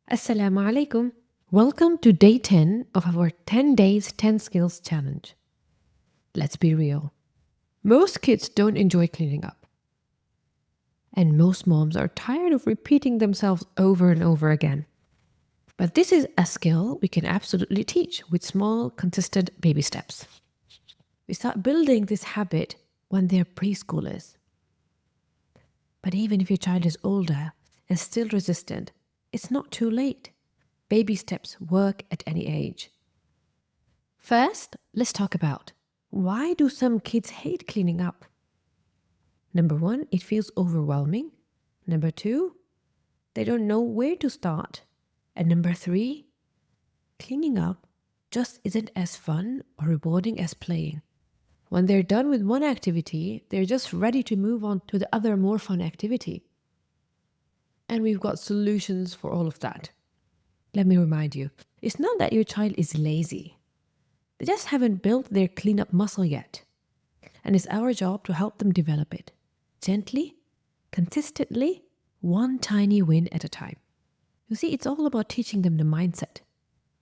Assalamu alaikum. Welcome to day 10 of our 10 days 10 skills challenge. Let's be real. Most kids don't enjoy cleaning up. And most moms are tired of repeating themselves over and over again. But this is a skill we can absolutely teach with small, consistent baby steps. We start building this habit when they're preschoolers. But even if your child is older and still resistant, it's not too late. Baby steps work at any age. First, let's talk about why do some kids hate cleaning up? Number 1, it feels overwhelming. Number 2, they don't know where to start. And number 3, cleaning up just isn't as fun or rewarding as playing. When they're done with one activity, they're just ready to move on to the other more fun activity. And we've got solutions for all of that. Let me remind you, it's not that your child is lazy. They just haven't built their cleanup muscle yet. And it's our job to help them develop it. Gently, consistently, one tiny win at a time. You see, it's all about teaching them the mindset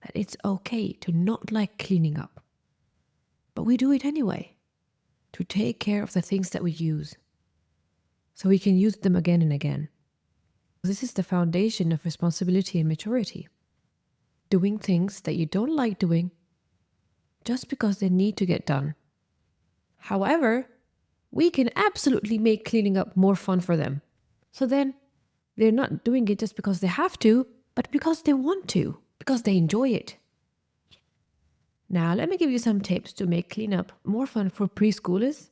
that it's okay to not like cleaning up. But we do it anyway, to take care of the things that we use, so we can use them again and again. This is the foundation of responsibility and maturity. Doing things that you don't like doing just because they need to get done. However, we can absolutely make cleaning up more fun for them. So then they're not doing it just because they have to, but because they want to, because they enjoy it. Now, let me give you some tips to make cleanup more fun for preschoolers.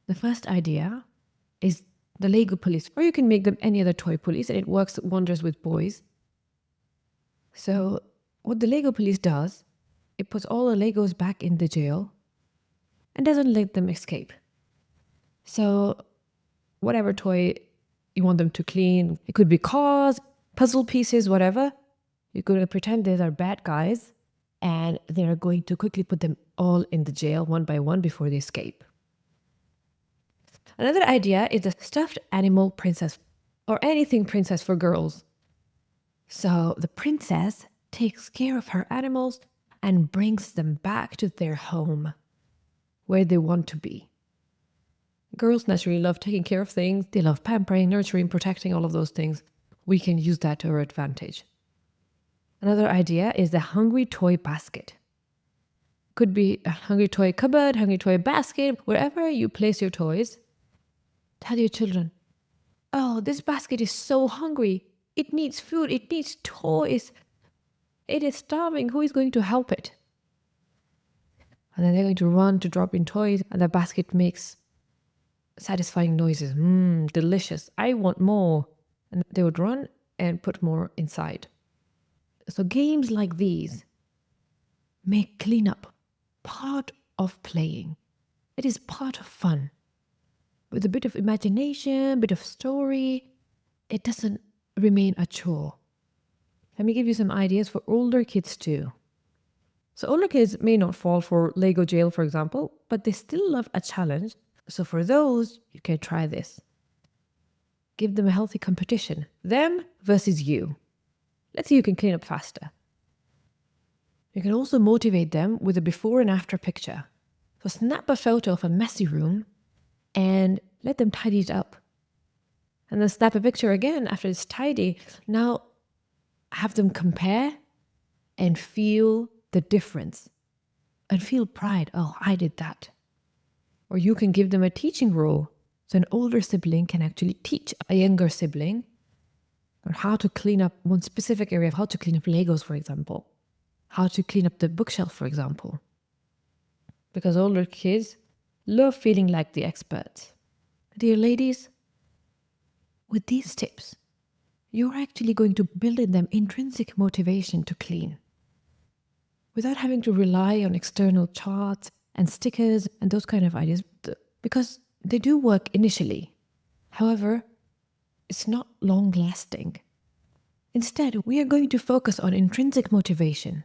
The first idea is the Lego police, or you can make them any other toy police, and it works wonders with boys. So what the Lego police does, it puts all the Legos back in the jail and doesn't let them escape. So whatever toy you want them to clean, it could be cars, puzzle pieces, whatever, you're going to pretend these are bad guys and they're going to quickly put them all in the jail one by one before they escape. Another idea is the stuffed animal princess, or anything princess for girls. So the princess takes care of her animals and brings them back to their home, where they want to be. Girls naturally love taking care of things. They love pampering, nurturing, protecting, all of those things. We can use that to our advantage. Another idea is the hungry toy basket. Could be a hungry toy cupboard, hungry toy basket, wherever you place your toys. Tell your children, oh, this basket is so hungry. It needs food. It needs toys. It is starving. Who is going to help it? And then they're going to run to drop in toys, and the basket makes satisfying noises. Delicious. I want more. And they would run and put more inside. So games like these make cleanup part of playing. It is part of fun. With a bit of imagination, a bit of story, it doesn't remain a chore. Let me give you some ideas for older kids too. So older kids may not fall for Lego jail, for example, but they still love a challenge. So for those, you can try this. Give them a healthy competition. Them versus you. Let's see who can clean up faster. You can also motivate them with a before and after picture. So snap a photo of a messy room and let them tidy it up. And then snap a picture again after it's tidy. Now have them compare and feel the difference and feel pride. Oh, I did that. Or you can give them a teaching role. So an older sibling can actually teach a younger sibling on how to clean up one specific area, how to clean up Legos, for example. How to clean up the bookshelf, for example. Because older kids love feeling like the experts. Dear ladies, with these tips, you're actually going to build in them intrinsic motivation to clean, without having to rely on external charts and stickers and those kind of ideas, because they do work initially. However, it's not long-lasting. Instead, we are going to focus on intrinsic motivation,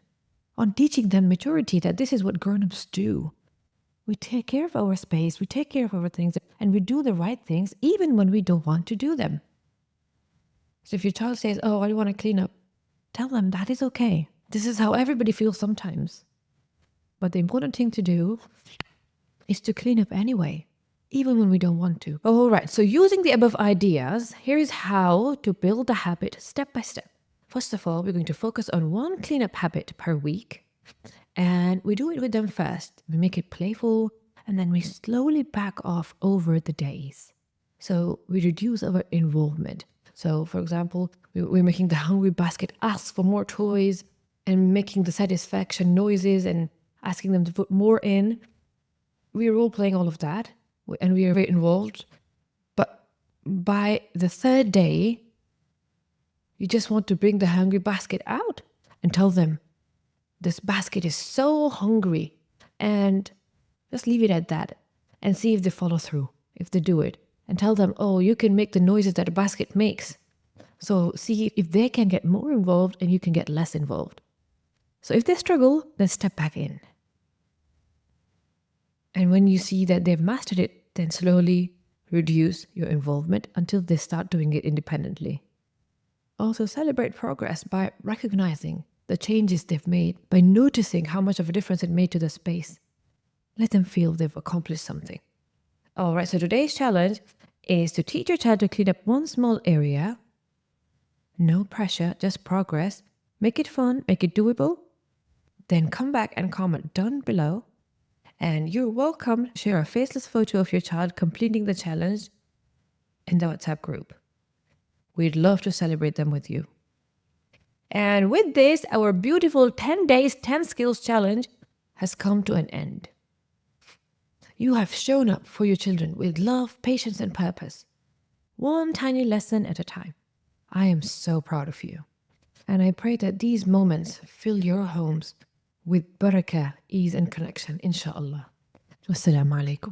on teaching them maturity, that this is what grown-ups do. We take care of our space, we take care of our things, and we do the right things even when we don't want to do them. So if your child says, oh, I want to clean up, tell them that is okay. This is how everybody feels sometimes. But the important thing to do is to clean up anyway, even when we don't want to. All right, so using the above ideas, here is how to build a habit step by step. First of all, we're going to focus on one cleanup habit per week. And we do it with them first. We make it playful, and then we slowly back off over the days. So we reduce our involvement. So, for example, we're making the hungry basket ask for more toys and making the satisfaction noises and asking them to put more in. We're role playing all of that, and we are very involved. But by the third day, you just want to bring the hungry basket out and tell them, this basket is so hungry, and just leave it at that and see if they follow through, if they do it. And tell them, oh, you can make the noises that a basket makes. So see if they can get more involved and you can get less involved. So if they struggle, then step back in. And when you see that they've mastered it, then slowly reduce your involvement until they start doing it independently. Also celebrate progress by recognizing the changes they've made, by noticing how much of a difference it made to the space. Let them feel they've accomplished something. All right, so today's challenge is to teach your child to clean up one small area. No pressure, just progress. Make it fun, make it doable. Then come back and comment down below. And you're welcome to share a faceless photo of your child completing the challenge in the WhatsApp group. We'd love to celebrate them with you. And with this, our beautiful 10 days, 10 skills challenge has come to an end. You have shown up for your children with love, patience, and purpose. One tiny lesson at a time. I am so proud of you. And I pray that these moments fill your homes with barakah, ease, and connection, inshallah. Wassalamu alaikum.